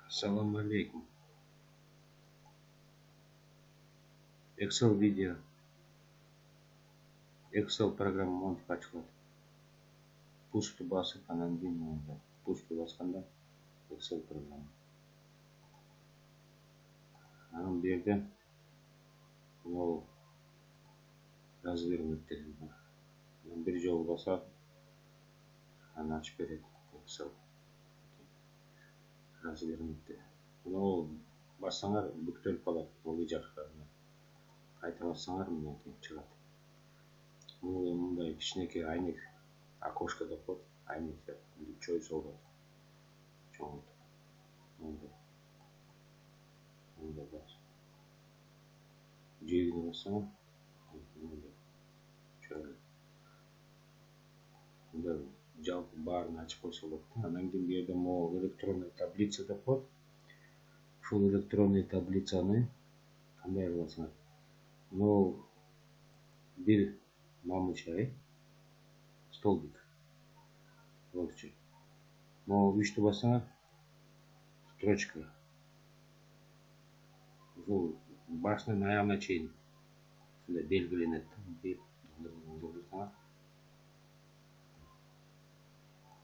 Assalomu alaykum. Excel video. Excel programma monтип ачылат. Push'ты басып, анан кийин push'ты басканда Excel программа. Анан бу жерде могу развернуттер бар. Анан бир жолу басат, анан ачып берет Excel. Развернуттер. Могу бассаңар бүктөлүп калат. Бул жакка. Кайта бассаңар мынакей чыгат. Могу мындай кичинекей айнек окошко деп коет. Айнек деп чөй солот. Чоң. Мындай бас. Жегине бассаңар мындай чөй. Мындай жалпы баарын ачып койсо болот. Анан кийин бу жерде могу электронный таблица деп коет. Ушул электронный таблицаны кандай кыласыңар? Могу бир мамычай столбик. Болчу. Могу 3'тü бассаңар строчка. Ушул башынан аягына чейин ушундай белгиленет.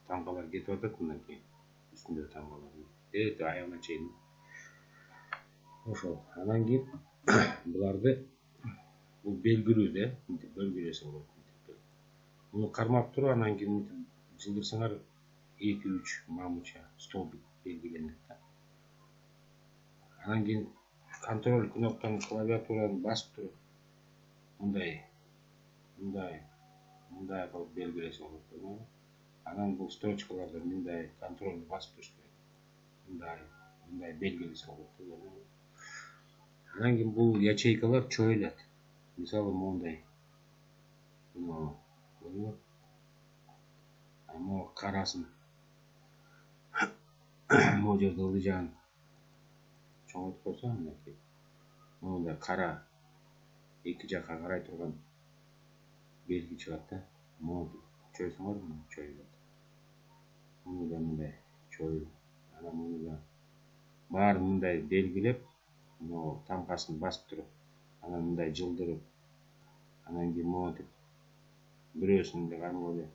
Таңкалар кетип атат мынакей. Үстүндө таңкалар. Аягына чейин. Ошол. Анан кийин буларды бул белгилүү да, белгилесе болот. Муну кармап туруп анан кийин жылдырсаңар 2-3 мамыча столбик белгиленет да. Анан кийин контроль кнопканы клавиатураны басып туруп мындай кылып белгилесе болот. Анан бул строчкаларды мындай контролду басып туруш керек. Мындай белгилесе болот. Анан кийин бул ячейкалар чоюлат. Мисалы мондай. Могу карасын. Могу жерде ылдыжагын чоңойтуп койсоң мынакей. Мондай кара эки жакка карай турган белги чыгат да. Могу чойсоңор чоюлат. Муну да мындай чоюп, анан муну да баарын мындай белгилеп, могу тамкасын басып туруп, анан мындай жылдырып, анан кийин монтип бирөөсүн эле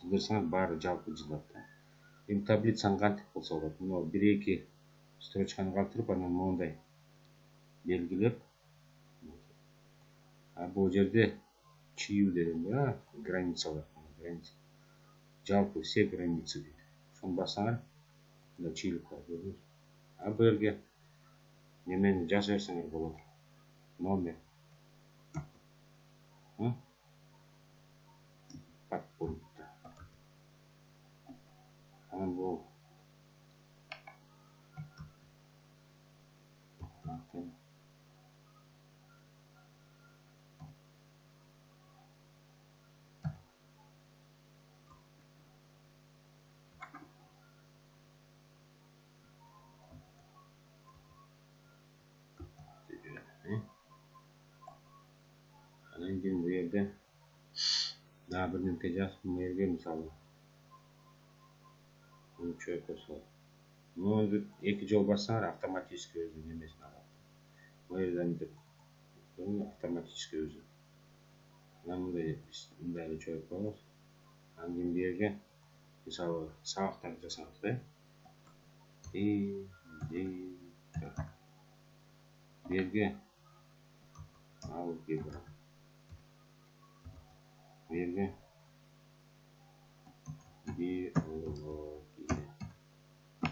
жылдырсаңар баары жалпы жылат да. Эми таблицаны кантип кылса болот? Мына 1-2 строчканы калтырып, анан мондай белгилеп, бул жерде чию деген бар, границалар, жалпы все границы дейт. Ошону бассаңар, мында чыйылып калат. Бул жерге немени жаза берсеңер болот. Номер. Подпункт. Анан бул анан кийин бу жерде дагы бир нерсе жазып, бу жерге мисалы муну чөйүп койсо. Муну 2 жол бассаңар автоматически өзү немесин алат. Бу жерде мынтип автоматически өзү. Анан мындай эле чөйүп коебуз. Анан кийин бу жерге мисалы сабактарды жасабыз да. Бу жерге алгебра. Бу жерге биология. Бу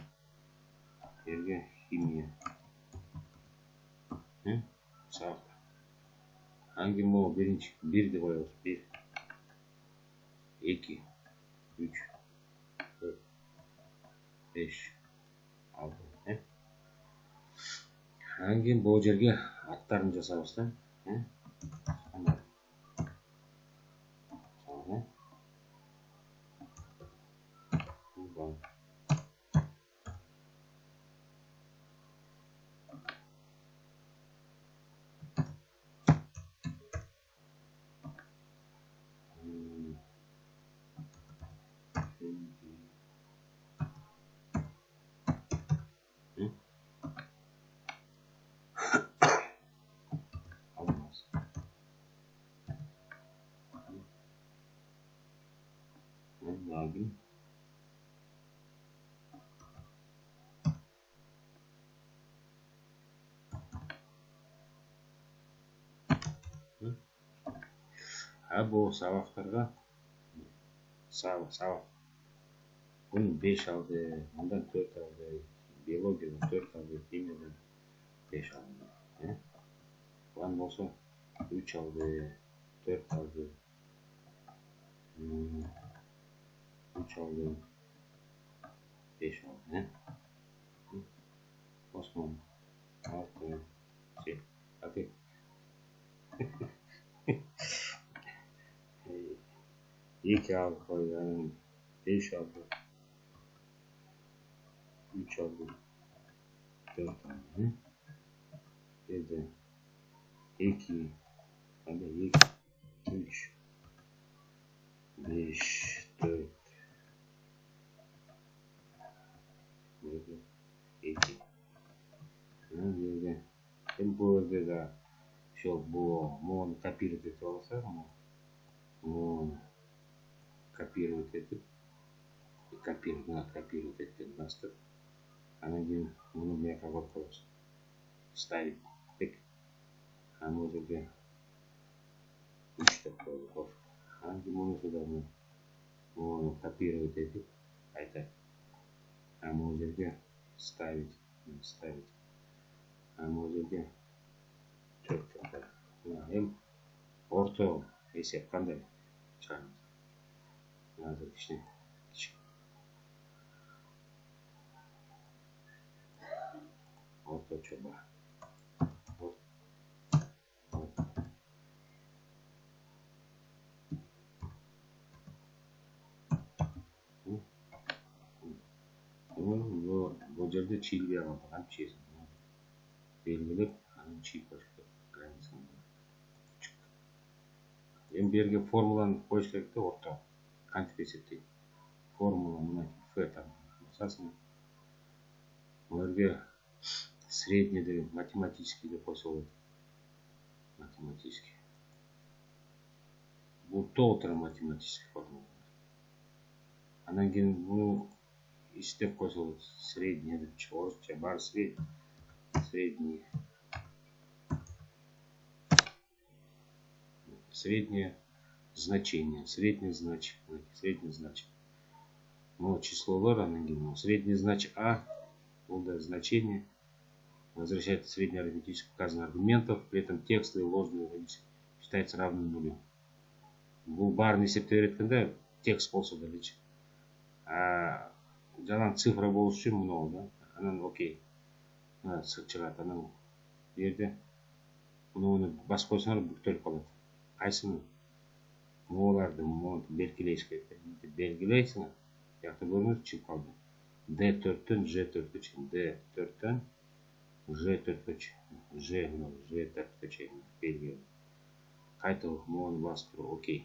жерге химия. Сабактар. Анан кийин могу биринчи 1'ди коебуз. 1, 2, 3, 4, 5, 6. Анан кийин бул жерге аттарын жасабыз да. бұл сабақтарға сабақ бұны 5 алды, мындан 4 алды, биологиядан 4 алды, химиядан 5 алды. Бұған болса 3 алды, 4 алды, 3 алды, 5 aldı. Osman 6 şey hadi 2 aldı koyalım, 5 aldı, 3 aldı, 4 aldı, bir de 2 hadi 2 3 5 4 2 bu yerde de bunu kopировать etip alırsa bunu kopировать etip kopировать etip bastır. Hani bunu bir kapat koyarız. Ставить. Tek. Hani orada 3 dakika olur. Hani bunu da bunu kopировать etip ayta. Hani orada ставить. Hani orada 4 dakika. Hem orta esep qanday chiqamiz. Hozir ishni ortacha bor. Bu yerda chilga ham chizim. Belgilab, hani chil qo'shib granitsani. Endi bu yerga formulani qo'yish kerakda o'rta. Qancha eseplaydi? Formula mana f tam. Asosan bu yerga средний degan математический deb qo'ysa bo'ladi. Математический. Bu to'g'ri математический formula. Andan keyin buni istab qo'ysa bo'ladi. Средний deb chiqarsa, bar средний. Среднее значение, среднее значение. Ну, число андан keyin средний значение а, бұл значение возвращает средний арифметический указанных аргументов, при этом текстовый ложный считается равным нулю. Бұл барын есептеп береткенде текст болса да лечи. Жалаң цифра болуш үшін мынау да. Анан окей. Шығады. Анан жерде мұны бас қойсаңар бүктеліп қалады. Қайсыны? Оларды белгілейсіз керек. Белгілейсің. Яқты көріңіз шығып қалды. D4-тен G4-ге шығын. D4-тен G4-ге шығын. G4-ге шығын. Белгілей. Қайта мұны басып тұру. Окей.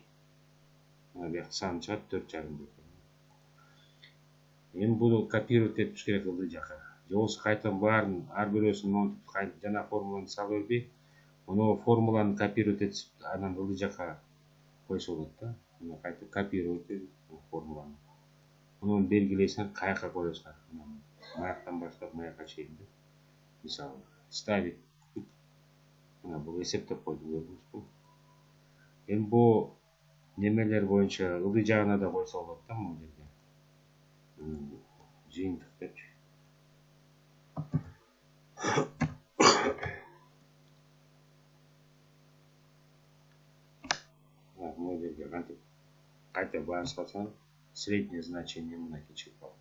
Яқты саны шығады 4,5. Енді бұны копировать етіп керек олды жаққа. Жоғысы қайтан барын, әрбіресін жаңа формуланы сал өрбей, оны формуланы копировать етіп, анан олды жаққа қойса болады да. Оны қайта копировать етіп формуланы. Оны белгілейсіңер, қаяққа қойсыңар. Маяқтан бастап маяққа шейін. Мысалы, ставить. Бұл есептеп қойды көрдіңіз бұл. Енді бұл немелер бойынша ылды жағына да қойса болады да бұл жерде. Жиынтық депші. Бұл жерге қайта барыс қалсаң, среднее значение мына кечіп қалды.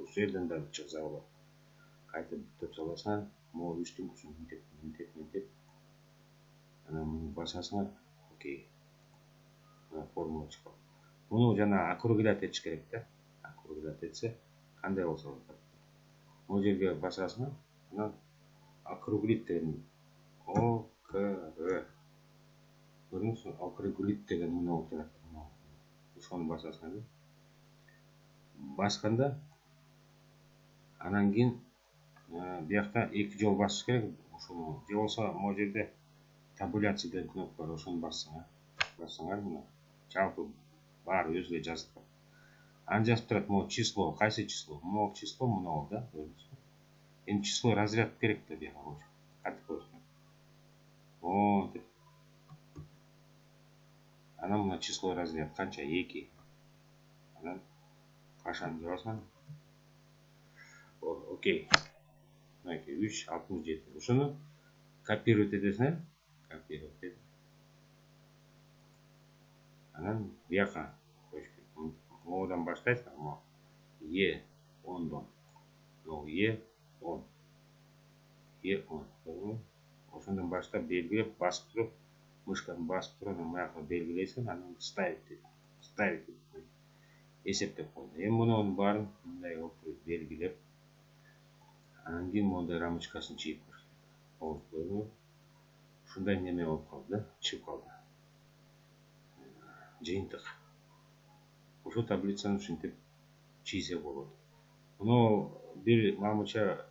Осы жерден да шығса болады. Қайта бүктеп саласаң, бұл үштің күшін ментеп. Мұны басасыңа, окей. Формула шығады. Бұны жаңа округлять етіш керек та. Округлять етсе, қандай болса болады. Бұл жерге басасыңа, округлить деген ОКР. Көріңіз, округлить деген мұны отырады. Соны басасыңа. Басқанда, анан кейін бұяқта екі жол басыш керек. Же болса, бұл жерде табуляция деген кнопка бар, ошоны бассаңар мына жалпы бар өзүгө жазып. Аны жазып турат, могу число, кайсы число? Могу число мынау да, көрдүңүзбү? Эми число разряд керек да бияка койчу. Кантип коесуң? О, деп. Анан мына число размер канча? 2. Анан кашаны жазасың. Окей. Мынакей 3 67. Ушуну копировать этесиң. Копировать эт. Анан бияка коюш керек. Модан баштайсың. Мо Е 10дон. Могу Е 10. Е 10. Ошондон баштап белгилеп басып туруп, мышканы басып туруп, анан маяка белгилейсиң, анан ставить дейт. Ставить дейт. Эсептеп койду. Эми мунун баарын мындай кылып белгилеп, анан кийин мондай рамочкасын чийип коюш керек. Болду. Ушундай неме болуп калды да, чыгып калды. Жыйынтык. Ушул таблицаны ушинтип чийсе болот. Муну бир мамыча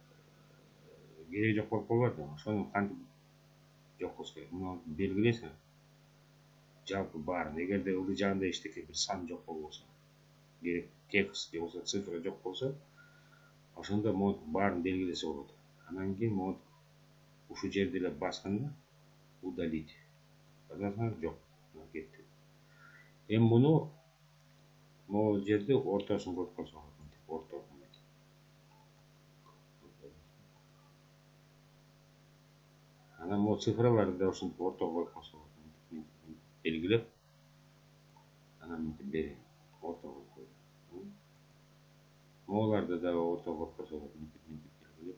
кереги жок болуп калбады. Ошону кантип жок кылыш керек? Муну белгилейсиң. Жалпы баарын. Эгерде ылдый жагында эчтеке бир сан жок болбосо, керек текст же болбосо цифра жок болсо, ошондо монтип баарын белгилесе болот. Анан кийин монтип ушул жерде эле басканда удалить. Басасың, жок. Кетти. Эми муну могу жерде ортосун коюп койсо болот. Орто. Анан могу цифраларды да ушинтип ортого коюп койсо болот. Белгилеп, анан мынтип берейин. Ортого коюп койду. Моуларды да ортого коюп койсо болот. Мынтип белгилеп.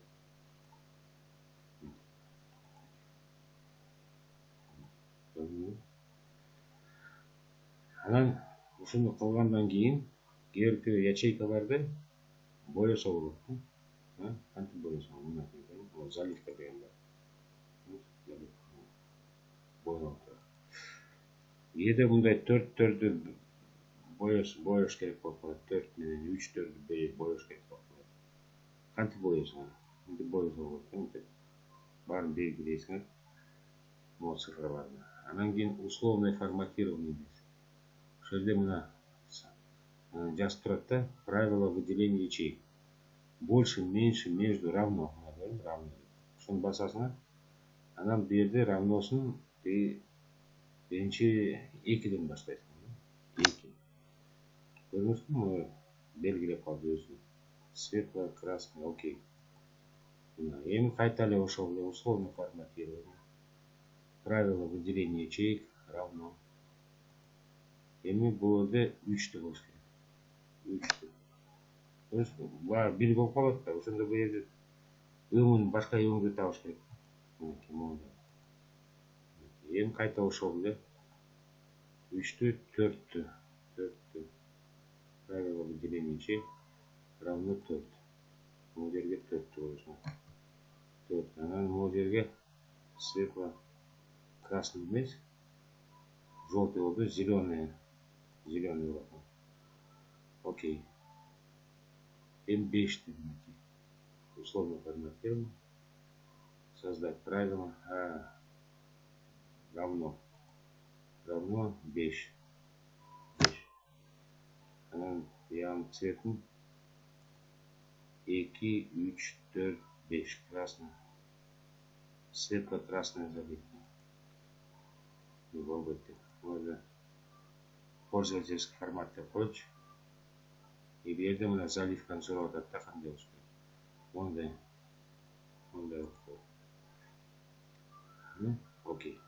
Анан ушуну кылгандан кийин кээ бир ячейкаларды боесо болот. Кантип боесоң? Мына заливка деген бар. Кээде мындай 4-төрдү боеш керек болуп калат. 4 менен 3-төрдү боеш керек болуп калат. Кантип боесоң? Мынтип боесо болот. Мынтип баарын белгилейсиң. Могу цифраларды. Анан кийин условное форматирование дейт. Ошол жерде мына жазып турат да, правила выделения ячеек. Больше, меньше, между, равно. Равно. Ошону басасың. Анан бу жерде равносын биринчи 2ден баштайсың. 2. Көрдүңүзбү? Белгилеп калды өзү. Светло, красный, окей. Эми кайта эле ошол эле условно форматирование. Правила выделения ячеек равно. Эми бул жерде 3 болуш керек. 3. Баары бир болуп калат да. Ошондо бу жерде өңүн башка өңдү табыш керек. Эми кайта ошол эле 3тү 4тү. Правила выделения ячеек равно 4. Бул жерге 4 коюшуң. 4. Анан бул жерге светло красный эмес, желтый болду, зеленый болот. Окей. Эми 5 условно форматирование. Создать правила. Равно 5. Анан яғын цветин 2, 3, 4, 5. Красный. Светло-красный заливка. Можно пользовательский формат деп койчу. И бу жерде мына заливканы сурап атат да, кандай болуш керек. Мондай болуп коет. Окей.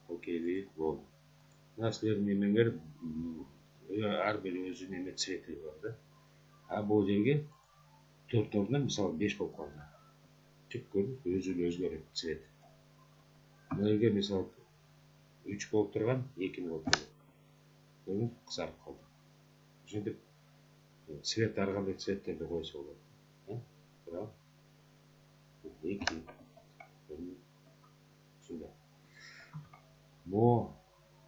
Окей дейт, болду. Мына силердин немеңер ар бир өзүнүн эме цвети бар да. А бул жерге 4 ордуна мисалы 5 болуп калды. Түк көрдүңүзбү? Өзү эле өзгөрөт цвет. Мына жерге мисалы 3 болуп турган 2 болуп калды. Көрдүңүзбү? Кызарып калды. Ошентип цвет ар кандай цветтерди койсо болот. Туурабы? 2. Ушундай. Могу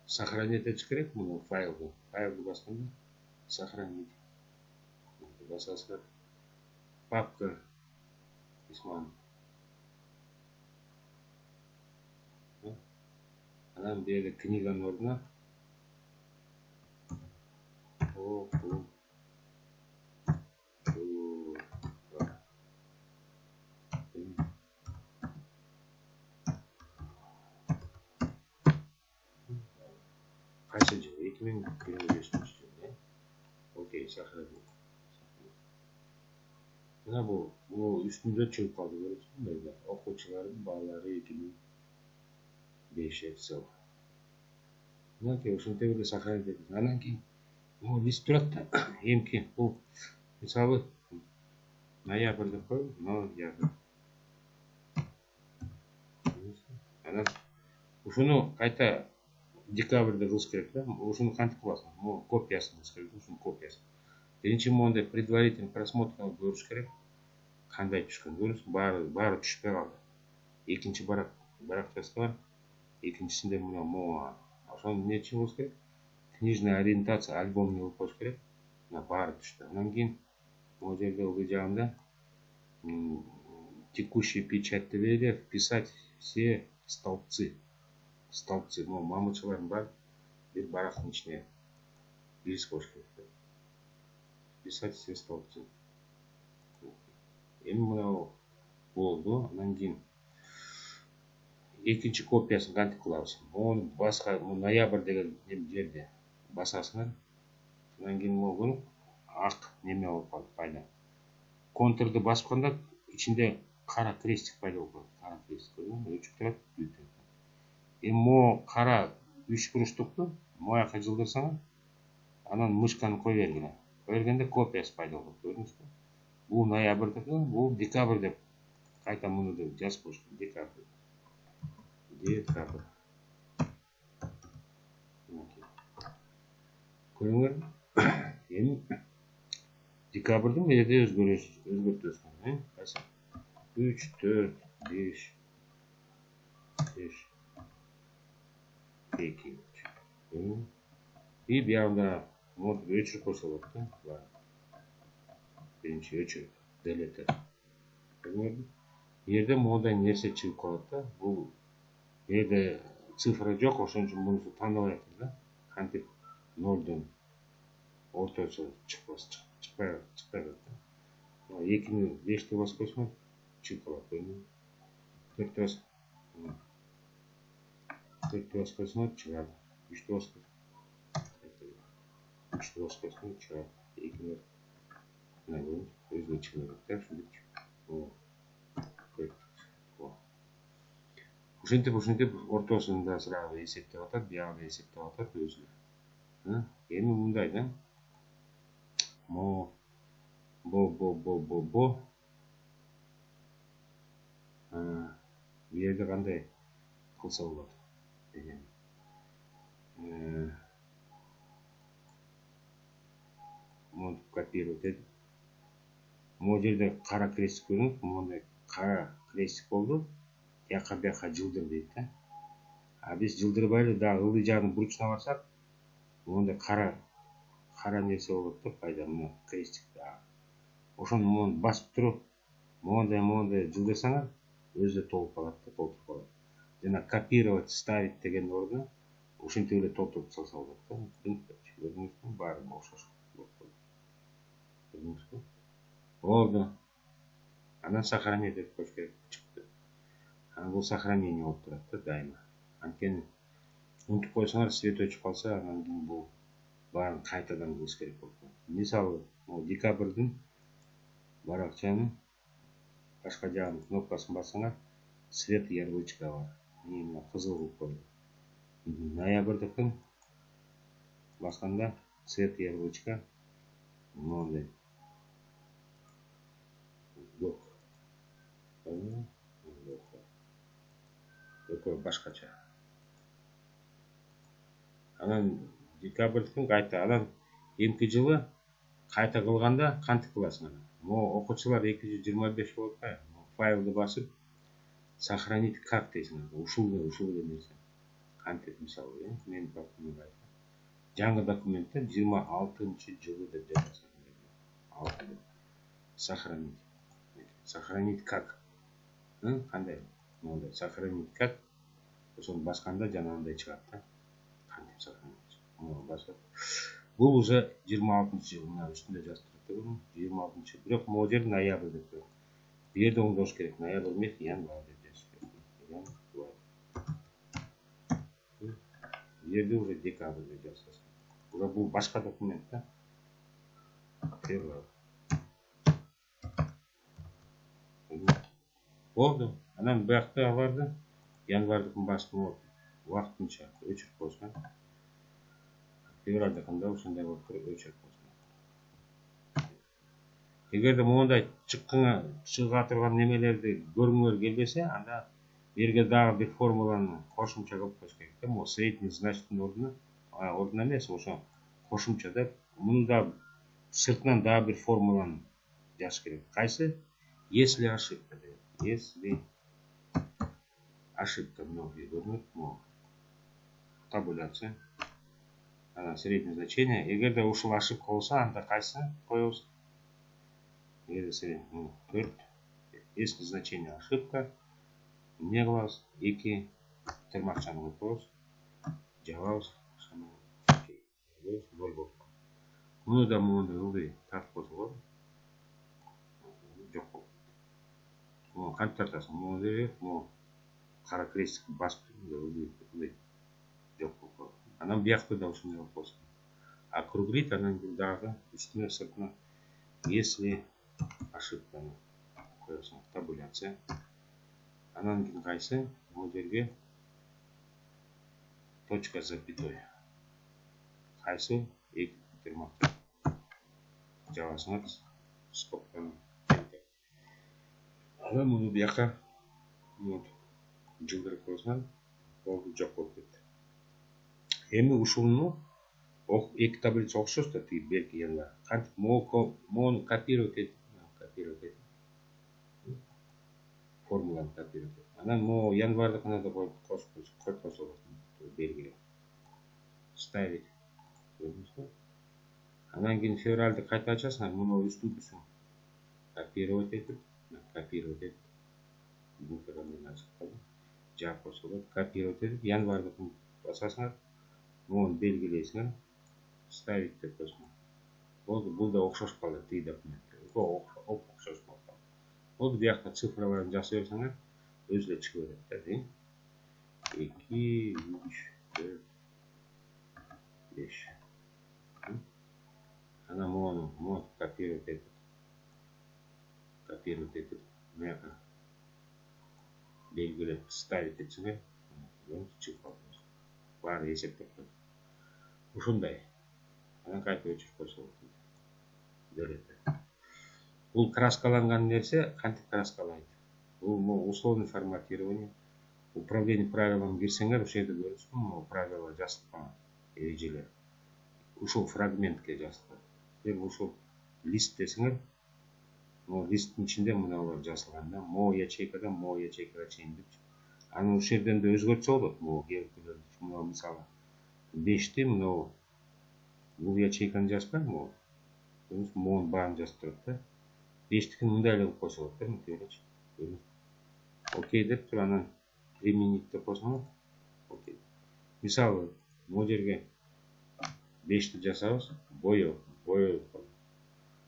сохранить этиш керек муну файлды. Файлды басканда сохранить. Басасыздар. Папка письман. Анан бу жерде книганын ордуна 2025 жылы. Окей, сохранил. Мына бұл үстінде шығып қалды, көресің бе? Оқушылардың балалары 2005 жыл. Мінекей ушинтип эле сохранить этет. Анан кийин лист турат да. Эмки бул мисалы ноябрь деп коелу, ноябрь. Анан ушуну кайта декабрьде кылыш керек да. Ушуну кантип кыласың? Копиясын кылыш керек, ушунун копиясын. Биринчи мондай предварительный просмотр көрүш керек. Кандай түшкөн көрүсүң? Баары түшпөй калды. Экинчи баракчасы бар. Экинчисинде мына ошону эмне болуш керек? Книжная ориентация альбомун кылып коюш керек. Мына баары түштү. Анан кийин могу жерде ылдый жагында текущий печать деп эле вписать все столбцы. Столбцы, мамычылардын бар бир барактын ичине киргизип коюш керек. Писать все столбцы. Эми мына болду. Анан кийин экинчи копиясын кантип кылабыз? Мону башка ноябрь деген жерде басасыңар. Анан кийин могу ак неме болуп калат, пайда. Контурду басканда ичинде кара крестик пайда болуп калат. Кара крестик өчүп турат. Эми могу кара 3 буручтукту мояка жылдырсаңар, анан мышканы кое бергиле. Кое бергенде копиясы пайда болот. Көрдүңүзбү? Бул ноябрдыкы, бул декабрь деп кайта муну деп жазып коюш керек. Декабрь. Көрүңөр. Эми декабрдын бирде өзгөртөбүз. Кайсы? 3, 4, 5, 5, 2. И бияында өчүрүп койсо болот да. Биринчи өчүрүп, делете. Көрүңөрбү? Жерде мондай нерсе чыгып калат да. Бул жерде цифра жок, ошон үчүн мунусу тааныбай атат да. Кантип нолдон ортосу чыкпай калат. 2-ни 5-те басып койсоңор чыгып калат. 4-те басып койсоңор чыгат. 3-те басып койсоңор чыгат. 2-ни өзүнө чыгып кетет. Ушинтип ортосунда сразу эсептеп атат, биягында эсептеп атат өзү. Эми мындай да. Бу жерде кандай кылса болот деген. Муну копировать этип. Могу жерде кара крестик көрүнөт, мондай кара крестик болду. Бияка жылдыр дейт да. А биз жылдырбайлы дагы ылдый жагын бурчуна барсак, мондай кара нерсе болот да, пайда мына крестик дагы. Ошону мону басып туруп, мондай жылдырсаңар, өзү толуп калат да, толтуруп калат. Жана копировать, ставить деген ордуна ушинтип эле толтуруп салса болот да. Көрдүңүзбү? Баары окшош болуп калат. Көрдүңүзбү? Болду. Анан сохранить этип коюш керек. Чыкты. Анан бул сохранение болуп турат да дайыма. Анткени унутуп койсоңор, свет өчүп калса, анан кийин бул баарын кайтадан кылыш керек болуп калат. Мисалы, декабрдын баракчанын башка жагын кнопкасын бассаңар, свет ярлычка бар. Мына кызыл кылып койду. Ноябрдыкын басканда свет ярлычка мондай жок. Экөө башкача. Анан декабрдыкын кайта, анан эмки жылы кайта кылганда кантип кыласың анан? Окуучулар 225 болуп кая? Файлды басып, сохранить как дейсиң. Ушул нерсе. Кантип мисалы, мен документ жаңы документте 26 жылы деп жазасың. 6 деп. Сохранить. Сохранить как? Кандай? Мондай сохранить как? Ошону басканда жанагындай чыгат да. Кантип сохранить? Басып. Бул уже 26 жыл, мына үстүндө жазып турат. 26 жыл. Бирок могу жер ноябрь деп коет. Бу жерде оңдош керек. Ноябрь эмес, январь деп жазыш керек. Январь. Бу жерде уже декабрь деп жазасың. уже бұл башқа документ та. Болды. Анан бұяқты аларды январдыкын басты уақытынша өчіріп қойсын. Февральдыкында ошондой болуп туруп өчүрүп койсун. Эгерде моундай чыга турган немелерди көргүңөр келбесе, анда берге дагы бир формуланы кошумча кылып коюш керек да. Могу средний значиттин ордуна эмес, ошо кошумча деп, муну да сыртынан дагы бир формуланы жазыш керек. Кайсы? Если ошибка деп. Если ошибка, многие көрүнөт, могу табуляция. Среднее значение. Эгерде ушул ошибка болсо, анда кайсы коебуз? Эгерде 4. Если значение ошибка, эмне кылабыз? 2 тырмакчаны коюп коебуз. Жабабыз. Ноль болуп калат. Муну да моундай ылдый тартып койсо болот. Жок болуп калат. Муну кантип тартасың? Муну берип, муну кара крестикти басып ылдый жок болуп калат. Анан биякты да ушундай болуп калсын. Округлить, анан дагы үстүнө сыртына если ошибканы коесуң, табуляция. Анан кийин кайсы? Бул жерге точка запятой. Кайсы? 2 тырмакты жабасыңар, скобканы. Анан муну бияка жылдырып койсоң, болду, жок болуп кетти. Эми ушуну 2 таблица окшош да, тиги берки янда. Кантип могуну копировать этип, формуланы копировать этип. Анан могу январдыкына да коюп койсо болот. Белгилеп ставить. Анан кийин февральды кайта ачасың, муну үстүнкүсүн копировать этип, буферден ачып калды. Жаап койсо болот. Копировать этип, январдыкын басасыңар. Муну белгилейсиңер. Ставить деп койсоңор. Болду, бул да окшош калды тиги документке. Окшош болуп калды. Болду, биякта цифраларын жаза берсеңер, өзү эле чыгып берет да. 2, 3, 4, 5. Анан муну копировать этип, муяка белгилеп ставить этсеңер, чыгып калды. Баары эсептеп коет. Ушундай. Анан кайта өчүрүп койсо болот. Бул краскаланган нерсе кантип краскалайт? Бул условный форматирование. Управление правилам кирсеңер, ошол жерде көрөсүңөр, могу правила жазылган, эрежелер. Ушул фрагментке жазылган. Ушул лист десеңер, могу листтин ичинде мыналар жазылган да, могу ячейкага чейин деп. Аны ушул жерден да өзгөртсө болот, могу келип мисалы 5ти, мынау бул ячейканы жазып могу. Могу баарын жазып турат да. 5тикин мындай эле кылып койсо болот да, мынтип эле. Окей деп туруп, анан применить деп койсоңор. Окей. Мисалы, могу жерге 5ти жасабыз, боёп.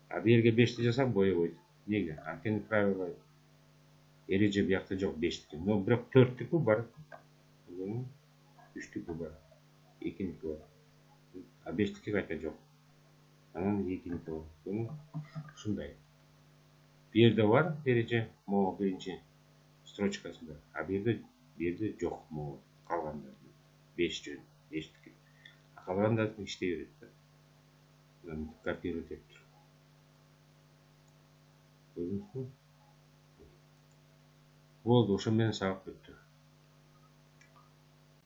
А берге 5ти жасап боёбойт. Неге? Анткени правила эреже биякта жок 5тики. Но бирок 4тики бар. 3тики бар. 2ники бар. А 5тики кайта жок. Анан 2ники бар. Ушундай. Бу жерде бар эреже, могу биринчи строчкасында. А бу жерде жок, могу калганда 5 жөн, 5тики. А калганда иштей берет да. Копировать этип туруп. Көрдүңүзбү? Болду, ошо менен сабак бүттү.